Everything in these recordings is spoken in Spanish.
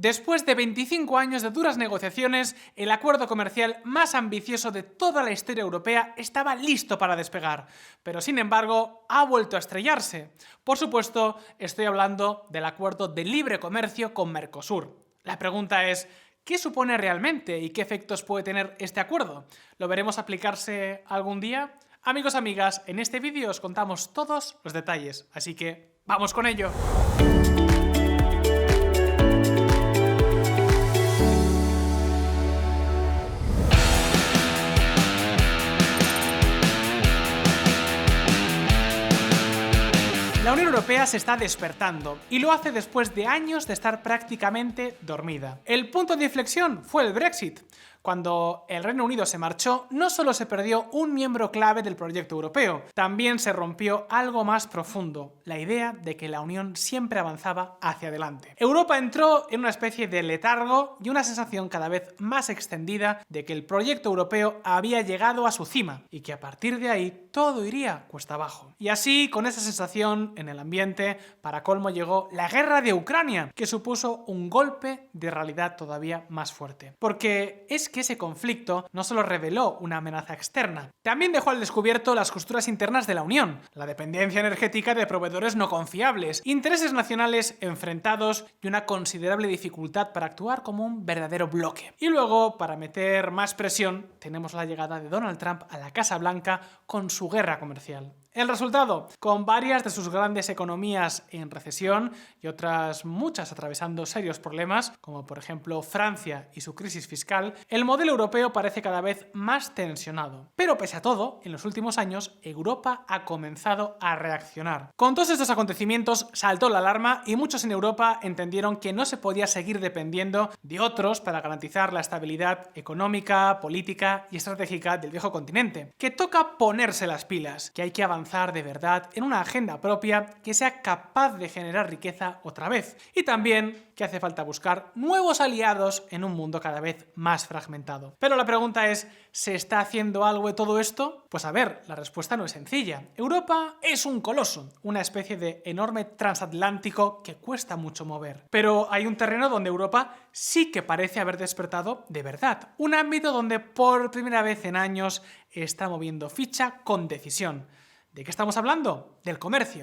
Después de 25 años de duras negociaciones, el acuerdo comercial más ambicioso de toda la historia europea estaba listo para despegar, pero sin embargo ha vuelto a estrellarse. Por supuesto, estoy hablando del acuerdo de libre comercio con Mercosur. La pregunta es, ¿qué supone realmente y qué efectos puede tener este acuerdo? ¿Lo veremos aplicarse algún día? Amigos, amigas, en este vídeo os contamos todos los detalles, así que ¡vamos con ello! La Unión Europea se está despertando y lo hace después de años de estar prácticamente dormida. El punto de inflexión fue el Brexit. Cuando el Reino Unido se marchó, no solo se perdió un miembro clave del proyecto europeo, también se rompió algo más profundo, la idea de que la Unión siempre avanzaba hacia adelante. Europa entró en una especie de letargo y una sensación cada vez más extendida de que el proyecto europeo había llegado a su cima y que a partir de ahí todo iría cuesta abajo. Y así, con esa sensación en el ambiente, para colmo llegó la guerra de Ucrania, que supuso un golpe de realidad todavía más fuerte. Porque es que ese conflicto no solo reveló una amenaza externa, también dejó al descubierto las costuras internas de la Unión, la dependencia energética de proveedores no confiables, intereses nacionales enfrentados y una considerable dificultad para actuar como un verdadero bloque. Y luego, para meter más presión, tenemos la llegada de Donald Trump a la Casa Blanca con su guerra comercial. El resultado, con varias de sus grandes economías en recesión y otras muchas atravesando serios problemas, como por ejemplo Francia y su crisis fiscal, el modelo europeo parece cada vez más tensionado. Pero pese a todo, en los últimos años, Europa ha comenzado a reaccionar. Con todos estos acontecimientos saltó la alarma y muchos en Europa entendieron que no se podía seguir dependiendo de otros para garantizar la estabilidad económica, política y estratégica del viejo continente. Que toca ponerse las pilas, que hay que avanzar de verdad en una agenda propia que sea capaz de generar riqueza otra vez. Y también que hace falta buscar nuevos aliados en un mundo cada vez más fragmentado. Pero la pregunta es, ¿se está haciendo algo de todo esto? Pues a ver, la respuesta no es sencilla. Europa es un coloso, una especie de enorme transatlántico que cuesta mucho mover. Pero hay un terreno donde Europa sí que parece haber despertado de verdad. Un ámbito donde por primera vez en años está moviendo ficha con decisión. ¿De qué estamos hablando? Del comercio.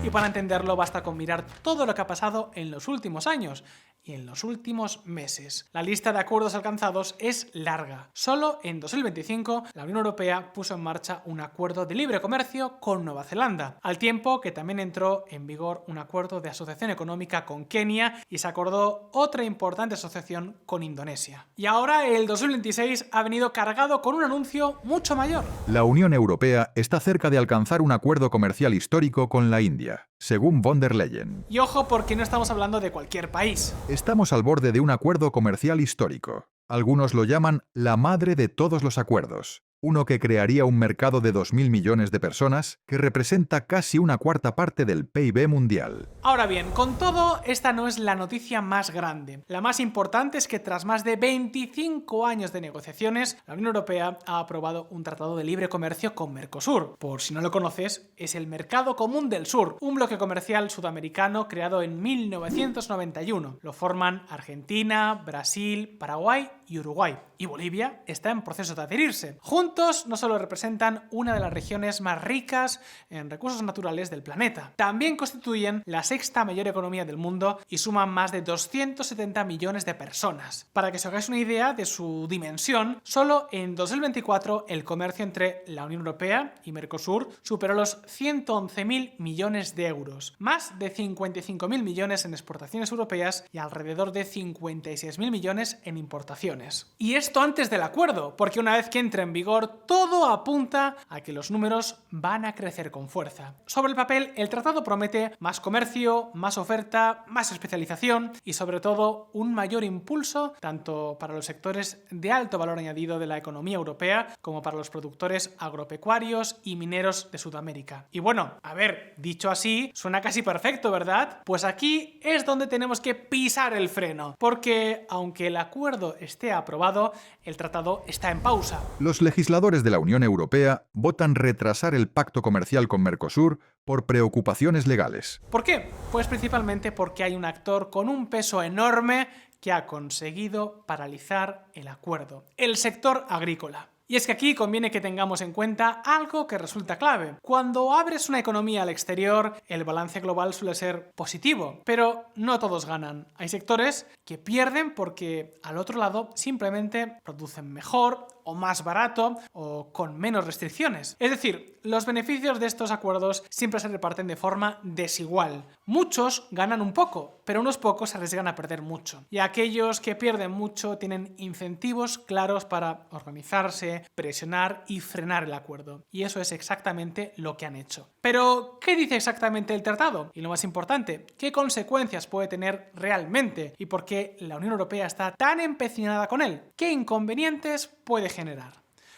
Y para entenderlo basta con mirar todo lo que ha pasado en los últimos años y en los últimos meses. La lista de acuerdos alcanzados es larga. Solo en 2025 la Unión Europea puso en marcha un acuerdo de libre comercio con Nueva Zelanda, al tiempo que también entró en vigor un acuerdo de asociación económica con Kenia y se acordó otra importante asociación con Indonesia. Y ahora el 2026 ha venido cargado con un anuncio mucho mayor. La Unión Europea está cerca de alcanzar un acuerdo comercial histórico con la India, según von der Leyen. Y ojo, porque no estamos hablando de cualquier país. Estamos al borde de un acuerdo comercial histórico. Algunos lo llaman la madre de todos los acuerdos. Uno que crearía un mercado de 2.000 millones de personas, que representa casi una cuarta parte del PIB mundial. Ahora bien, con todo, esta no es la noticia más grande. La más importante es que tras más de 25 años de negociaciones, la Unión Europea ha aprobado un tratado de libre comercio con Mercosur. Por si no lo conoces, es el Mercado Común del Sur, un bloque comercial sudamericano creado en 1991. Lo forman Argentina, Brasil, Paraguay y Uruguay. Y Bolivia está en proceso de adherirse. Juntos no solo representan una de las regiones más ricas en recursos naturales del planeta, también constituyen la sexta mayor economía del mundo y suman más de 270 millones de personas. Para que os hagáis una idea de su dimensión, solo en 2024 el comercio entre la Unión Europea y Mercosur superó los 111.000 millones de euros, más de 55.000 millones en exportaciones europeas y alrededor de 56.000 millones en importaciones. Y esto antes del acuerdo, porque una vez que entre en vigor todo apunta a que los números van a crecer con fuerza. Sobre el papel, el tratado promete más comercio, más oferta, más especialización y sobre todo un mayor impulso tanto para los sectores de alto valor añadido de la economía europea como para los productores agropecuarios y mineros de Sudamérica. Y bueno, a ver, dicho así, suena casi perfecto, ¿verdad? Pues aquí es donde tenemos que pisar el freno, porque aunque el acuerdo esté aprobado, el tratado está en pausa. Los legisladores legisladores de la Unión Europea votan retrasar el pacto comercial con Mercosur por preocupaciones legales. ¿Por qué? Pues principalmente porque hay un actor con un peso enorme que ha conseguido paralizar el acuerdo: el sector agrícola. Y es que aquí conviene que tengamos en cuenta algo que resulta clave. Cuando abres una economía al exterior, el balance global suele ser positivo, pero no todos ganan. Hay sectores que pierden porque al otro lado simplemente producen mejor o más barato o con menos restricciones. Es decir, los beneficios de estos acuerdos siempre se reparten de forma desigual. Muchos ganan un poco, pero unos pocos se arriesgan a perder mucho. Y aquellos que pierden mucho tienen incentivos claros para organizarse, presionar y frenar el acuerdo. Y eso es exactamente lo que han hecho. Pero, ¿qué dice exactamente el tratado? Y lo más importante, ¿qué consecuencias puede tener realmente? ¿Y por qué la Unión Europea está tan empecinada con él? ¿Qué inconvenientes puede generar?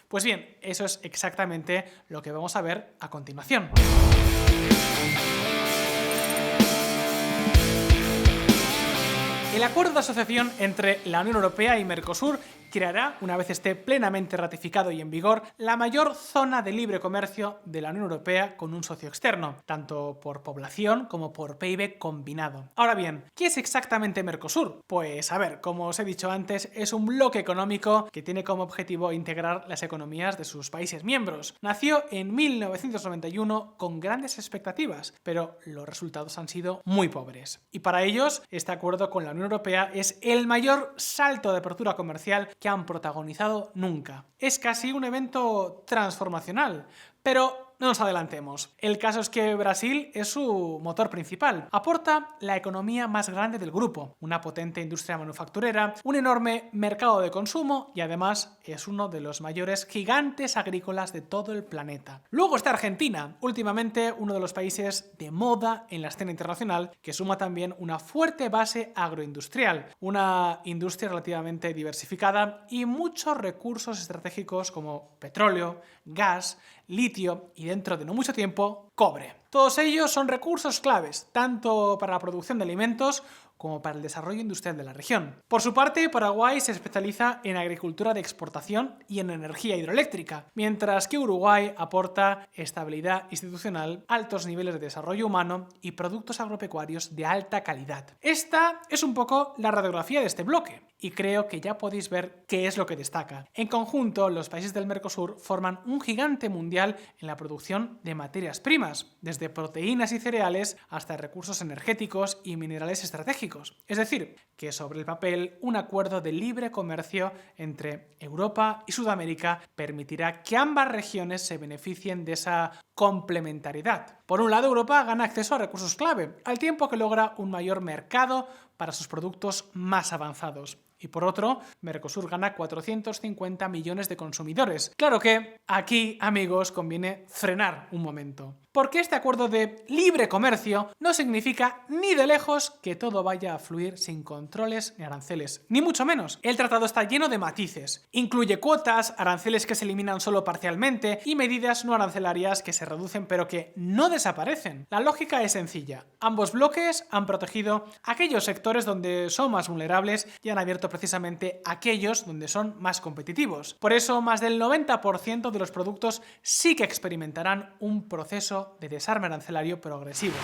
Pues bien, eso es exactamente lo que vamos a ver a continuación. El acuerdo de asociación entre la Unión Europea y Mercosur creará, una vez esté plenamente ratificado y en vigor, la mayor zona de libre comercio de la Unión Europea con un socio externo, tanto por población como por PIB combinado. Ahora bien, ¿qué es exactamente Mercosur? Pues a ver, como os he dicho antes, es un bloque económico que tiene como objetivo integrar las economías de sus países miembros. Nació en 1991 con grandes expectativas, pero los resultados han sido muy pobres. Y para ellos, este acuerdo con la Unión Europea es el mayor salto de apertura comercial que han protagonizado nunca. Es casi un evento transformacional, pero no nos adelantemos. El caso es que Brasil es su motor principal. Aporta la economía más grande del grupo, una potente industria manufacturera, un enorme mercado de consumo y además es uno de los mayores gigantes agrícolas de todo el planeta. Luego está Argentina, últimamente uno de los países de moda en la escena internacional, que suma también una fuerte base agroindustrial, una industria relativamente diversificada y muchos recursos estratégicos como petróleo, gas, litio y dentro de no mucho tiempo, cobre. Todos ellos son recursos claves, tanto para la producción de alimentos como para el desarrollo industrial de la región. Por su parte, Paraguay se especializa en agricultura de exportación y en energía hidroeléctrica, mientras que Uruguay aporta estabilidad institucional, altos niveles de desarrollo humano y productos agropecuarios de alta calidad. Esta es un poco la radiografía de este bloque, y creo que ya podéis ver qué es lo que destaca. En conjunto, los países del Mercosur forman un gigante mundial en la producción de materias primas, desde proteínas y cereales hasta recursos energéticos y minerales estratégicos. Es decir, que sobre el papel un acuerdo de libre comercio entre Europa y Sudamérica permitirá que ambas regiones se beneficien de esa complementariedad. Por un lado, Europa gana acceso a recursos clave, al tiempo que logra un mayor mercado para sus productos más avanzados. Y por otro, Mercosur gana 450 millones de consumidores. Claro que aquí, amigos, conviene frenar un momento. Porque este acuerdo de libre comercio no significa ni de lejos que todo vaya a fluir sin controles ni aranceles, ni mucho menos. El tratado está lleno de matices. Incluye cuotas, aranceles que se eliminan solo parcialmente y medidas no arancelarias que se reducen pero que no desaparecen. La lógica es sencilla. Ambos bloques han protegido aquellos sectores donde son más vulnerables y han abierto precisamente aquellos donde son más competitivos. Por eso, más del 90% de los productos sí que experimentarán un proceso de desarme arancelario progresivo.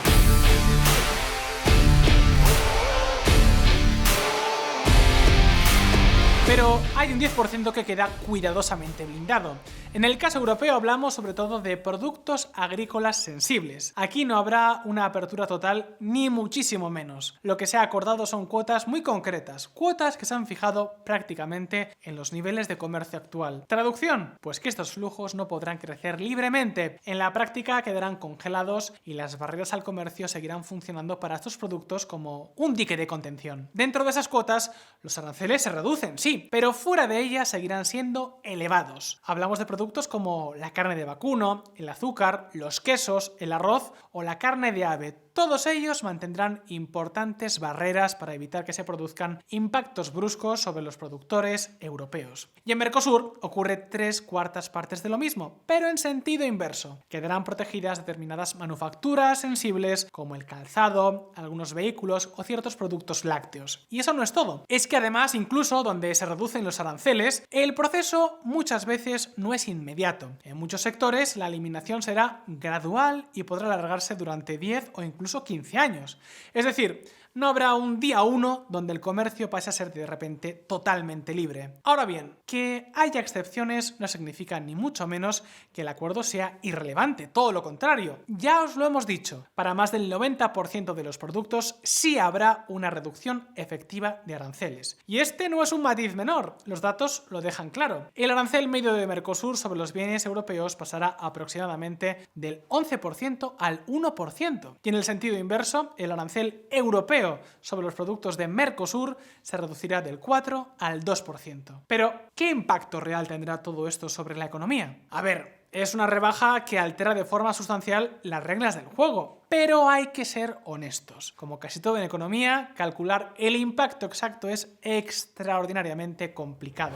Pero hay un 10% que queda cuidadosamente blindado. En el caso europeo hablamos sobre todo de productos agrícolas sensibles. Aquí no habrá una apertura total ni muchísimo menos. Lo que se ha acordado son cuotas muy concretas, cuotas que se han fijado prácticamente en los niveles de comercio actual. ¿Traducción? Pues que estos flujos no podrán crecer libremente. En la práctica quedarán congelados y las barreras al comercio seguirán funcionando para estos productos como un dique de contención. Dentro de esas cuotas, los aranceles se reducen, sí, pero fuera de ellas seguirán siendo elevados. Hablamos de productos como la carne de vacuno, el azúcar, los quesos, el arroz o la carne de ave. Todos ellos mantendrán importantes barreras para evitar que se produzcan impactos bruscos sobre los productores europeos. Y en Mercosur ocurre 3/4 partes de lo mismo, pero en sentido inverso. Quedarán protegidas determinadas manufacturas sensibles como el calzado, algunos vehículos o ciertos productos lácteos. Y eso no es todo. Es que además, incluso donde se reducen los aranceles, el proceso muchas veces no es inmediato. En muchos sectores la eliminación será gradual y podrá alargarse durante 10 o incluso 15 años. Es decir, no habrá un día 1 donde el comercio pase a ser de repente totalmente libre. Ahora bien, que haya excepciones no significa ni mucho menos que el acuerdo sea irrelevante, todo lo contrario. Ya os lo hemos dicho, para más del 90% de los productos sí habrá una reducción efectiva de aranceles. Y este no es un matiz menor, los datos lo dejan claro. El arancel medio de Mercosur sobre los bienes europeos pasará aproximadamente del 11% al 1%. Y en el sentido inverso, el arancel europeo sobre los productos de Mercosur se reducirá del 4 al 2%. Pero, ¿qué impacto real tendrá todo esto sobre la economía? A ver, es una rebaja que altera de forma sustancial las reglas del juego, pero hay que ser honestos. Como casi todo en economía, calcular el impacto exacto es extraordinariamente complicado.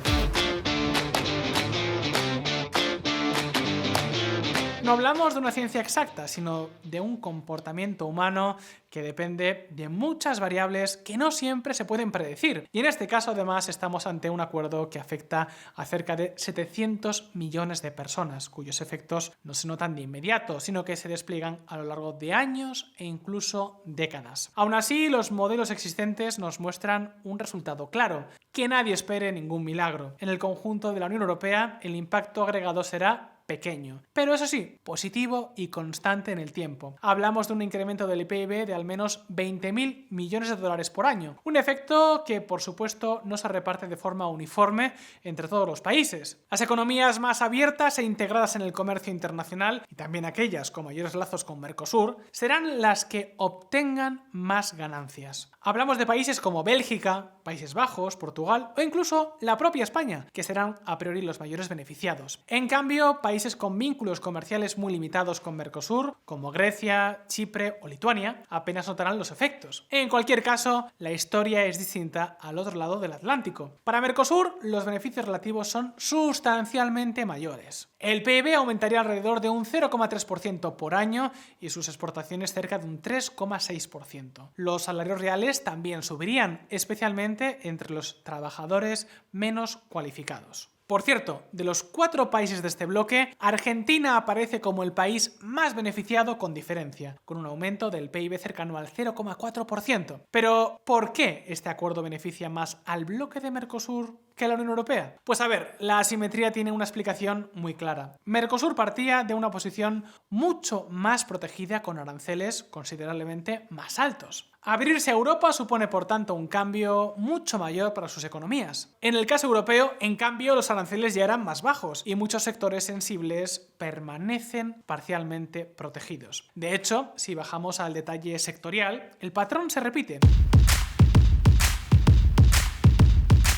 No hablamos de una ciencia exacta, sino de un comportamiento humano que depende de muchas variables que no siempre se pueden predecir. Y en este caso, además, estamos ante un acuerdo que afecta a cerca de 700 millones de personas, cuyos efectos no se notan de inmediato, sino que se despliegan a lo largo de años e incluso décadas. Aún así, los modelos existentes nos muestran un resultado claro: que nadie espere ningún milagro. En el conjunto de la Unión Europea, el impacto agregado será pequeño, pero eso sí, positivo y constante en el tiempo. Hablamos de un incremento del PIB de al menos 20.000 millones de dólares por año, un efecto que por supuesto no se reparte de forma uniforme entre todos los países. Las economías más abiertas e integradas en el comercio internacional, y también aquellas con mayores lazos con Mercosur, serán las que obtengan más ganancias. Hablamos de países como Bélgica, Países Bajos, Portugal o incluso la propia España, que serán a priori los mayores beneficiados. En cambio, países con vínculos comerciales muy limitados con Mercosur, como Grecia, Chipre o Lituania, apenas notarán los efectos. En cualquier caso, la historia es distinta al otro lado del Atlántico. Para Mercosur, los beneficios relativos son sustancialmente mayores. El PIB aumentaría alrededor de un 0,3% por año y sus exportaciones cerca de un 3,6%. Los salarios reales también subirían, especialmente entre los trabajadores menos cualificados. Por cierto, de los 4 países de este bloque, Argentina aparece como el país más beneficiado con diferencia, con un aumento del PIB cercano al 0,4%. Pero, ¿por qué este acuerdo beneficia más al bloque de Mercosur que a la Unión Europea? Pues a ver, la asimetría tiene una explicación muy clara. Mercosur partía de una posición mucho más protegida con aranceles considerablemente más altos. Abrirse a Europa supone, por tanto, un cambio mucho mayor para sus economías. En el caso europeo, en cambio, los aranceles ya eran más bajos y muchos sectores sensibles permanecen parcialmente protegidos. De hecho, si bajamos al detalle sectorial, el patrón se repite.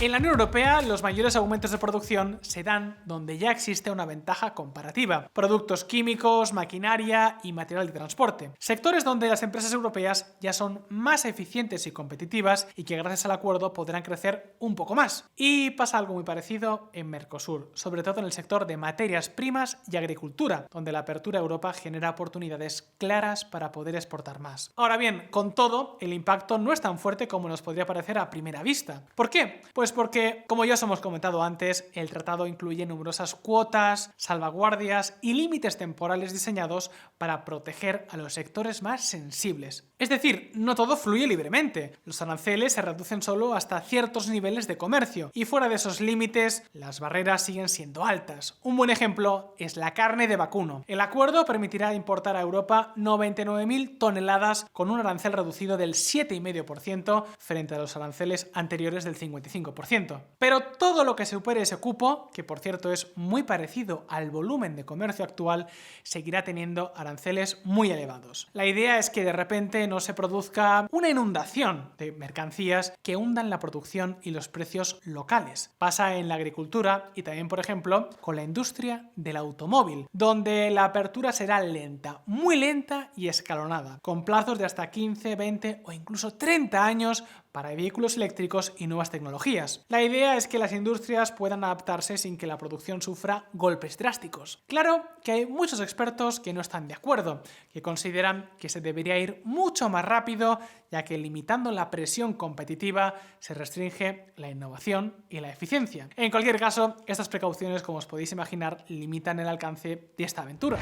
En la Unión Europea, los mayores aumentos de producción se dan donde ya existe una ventaja comparativa: productos químicos, maquinaria y material de transporte. Sectores donde las empresas europeas ya son más eficientes y competitivas y que gracias al acuerdo podrán crecer un poco más. Y pasa algo muy parecido en Mercosur, sobre todo en el sector de materias primas y agricultura, donde la apertura a Europa genera oportunidades claras para poder exportar más. Ahora bien, con todo, el impacto no es tan fuerte como nos podría parecer a primera vista. ¿Por qué? Pues porque, como ya os hemos comentado antes, el tratado incluye numerosas cuotas, salvaguardias y límites temporales diseñados para proteger a los sectores más sensibles. Es decir, no todo fluye libremente. Los aranceles se reducen solo hasta ciertos niveles de comercio y fuera de esos límites, las barreras siguen siendo altas. Un buen ejemplo es la carne de vacuno. El acuerdo permitirá importar a Europa 99.000 toneladas con un arancel reducido del 7,5% frente a los aranceles anteriores del 55%. 5%. Pero todo lo que supere ese cupo, que por cierto es muy parecido al volumen de comercio actual, seguirá teniendo aranceles muy elevados. La idea es que de repente no se produzca una inundación de mercancías que hundan la producción y los precios locales. Pasa en la agricultura y también, por ejemplo, con la industria del automóvil, donde la apertura será lenta, muy lenta y escalonada, con plazos de hasta 15, 20 o incluso 30 años para vehículos eléctricos y nuevas tecnologías. La idea es que las industrias puedan adaptarse sin que la producción sufra golpes drásticos. Claro que hay muchos expertos que no están de acuerdo, que consideran que se debería ir mucho más rápido, ya que limitando la presión competitiva se restringe la innovación y la eficiencia. En cualquier caso, estas precauciones, como os podéis imaginar, limitan el alcance de esta aventura.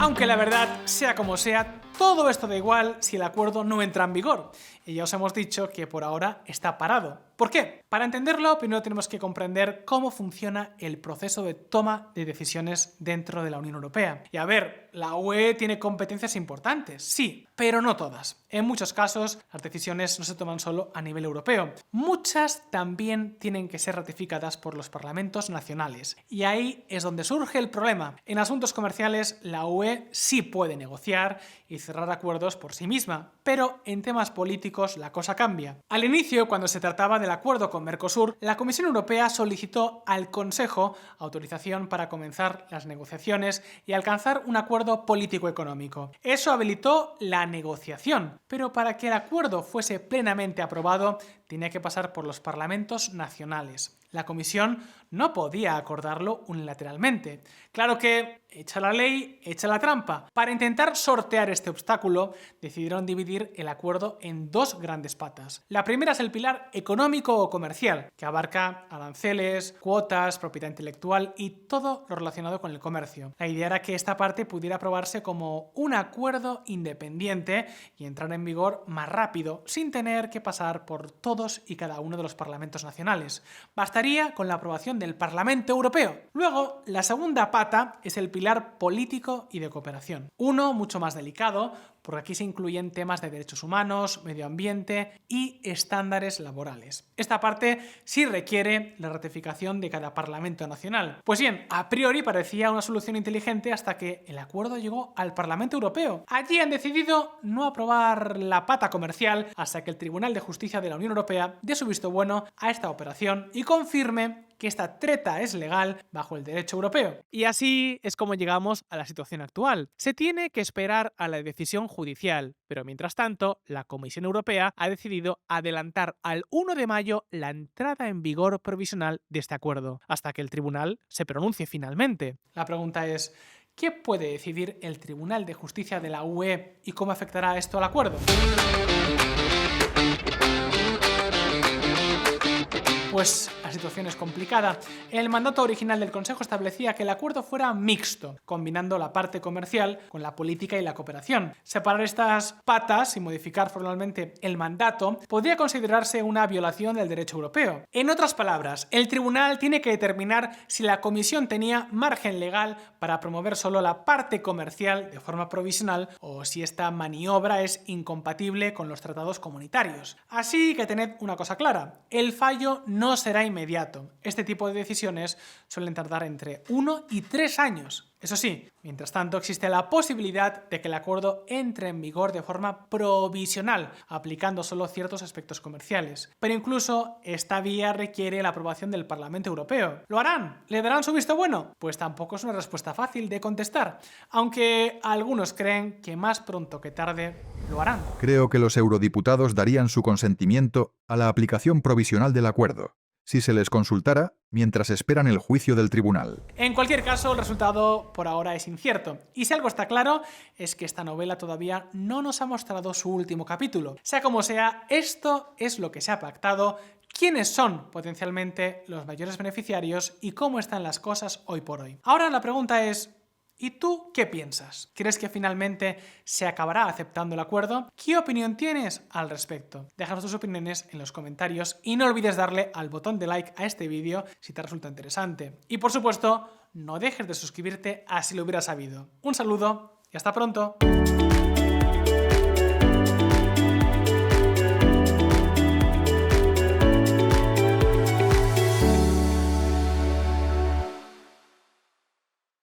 Aunque la verdad, sea como sea, todo esto da igual si el acuerdo no entra en vigor. Y ya os hemos dicho que por ahora está parado. ¿Por qué? Para entenderlo, primero tenemos que comprender cómo funciona el proceso de toma de decisiones dentro de la Unión Europea. Y a ver, la UE tiene competencias importantes, sí, pero no todas. En muchos casos, las decisiones no se toman solo a nivel europeo. Muchas también tienen que ser ratificadas por los parlamentos nacionales. Y ahí es donde surge el problema. En asuntos comerciales, la UE sí puede negociar y cerrar acuerdos por sí misma, pero en temas políticos la cosa cambia. Al inicio, cuando se trataba del acuerdo con Mercosur, la Comisión Europea solicitó al Consejo autorización para comenzar las negociaciones y alcanzar un acuerdo político-económico. Eso habilitó la negociación, pero para que el acuerdo fuese plenamente aprobado, tenía que pasar por los parlamentos nacionales. La Comisión no podía acordarlo unilateralmente. Claro que, hecha la ley, hecha la trampa. Para intentar sortear este obstáculo, decidieron dividir el acuerdo en dos grandes patas. La primera es el pilar económico o comercial, que abarca aranceles, cuotas, propiedad intelectual y todo lo relacionado con el comercio. La idea era que esta parte pudiera aprobarse como un acuerdo independiente y entrar en vigor más rápido, sin tener que pasar por todos y cada uno de los parlamentos nacionales. Bastaría con la aprobación del Parlamento Europeo. Luego, la segunda pata es el pilar político y de cooperación. Uno mucho más delicado, porque aquí se incluyen temas de derechos humanos, medio ambiente y estándares laborales. Esta parte sí requiere la ratificación de cada parlamento nacional. Pues bien, a priori parecía una solución inteligente hasta que el acuerdo llegó al Parlamento Europeo. Allí han decidido no aprobar la pata comercial hasta que el Tribunal de Justicia de la Unión Europea dé su visto bueno a esta operación y confirme que esta treta es legal bajo el derecho europeo. Y así es como llegamos a la situación actual. Se tiene que esperar a la decisión judicial, pero mientras tanto, la Comisión Europea ha decidido adelantar al 1 de mayo la entrada en vigor provisional de este acuerdo, hasta que el tribunal se pronuncie finalmente. La pregunta es, ¿qué puede decidir el Tribunal de Justicia de la UE y cómo afectará esto al acuerdo? Pues la situación es complicada. El mandato original del Consejo establecía que el acuerdo fuera mixto, combinando la parte comercial con la política y la cooperación. Separar estas patas y modificar formalmente el mandato podría considerarse una violación del derecho europeo. En otras palabras, el tribunal tiene que determinar si la Comisión tenía margen legal para promover solo la parte comercial de forma provisional o si esta maniobra es incompatible con los tratados comunitarios. Así que tened una cosa clara, el fallo no será inmediato. Este tipo de decisiones suelen tardar entre 1 y 3 años. Eso sí, mientras tanto existe la posibilidad de que el acuerdo entre en vigor de forma provisional, aplicando solo ciertos aspectos comerciales. Pero incluso esta vía requiere la aprobación del Parlamento Europeo. ¿Lo harán? ¿Le darán su visto bueno? Pues tampoco es una respuesta fácil de contestar, aunque algunos creen que más pronto que tarde lo harán. Creo que los eurodiputados darían su consentimiento a la aplicación provisional del acuerdo, si se les consultara mientras esperan el juicio del tribunal. En cualquier caso, el resultado por ahora es incierto. Y si algo está claro, es que esta novela todavía no nos ha mostrado su último capítulo. Sea como sea, esto es lo que se ha pactado, quiénes son potencialmente los mayores beneficiarios y cómo están las cosas hoy por hoy. Ahora la pregunta es, ¿y tú qué piensas? ¿Crees que finalmente se acabará aceptando el acuerdo? ¿Qué opinión tienes al respecto? Déjanos tus opiniones en los comentarios y no olvides darle al botón de like a este vídeo si te resulta interesante. Y por supuesto, no dejes de suscribirte así lo hubieras sabido. Un saludo y hasta pronto.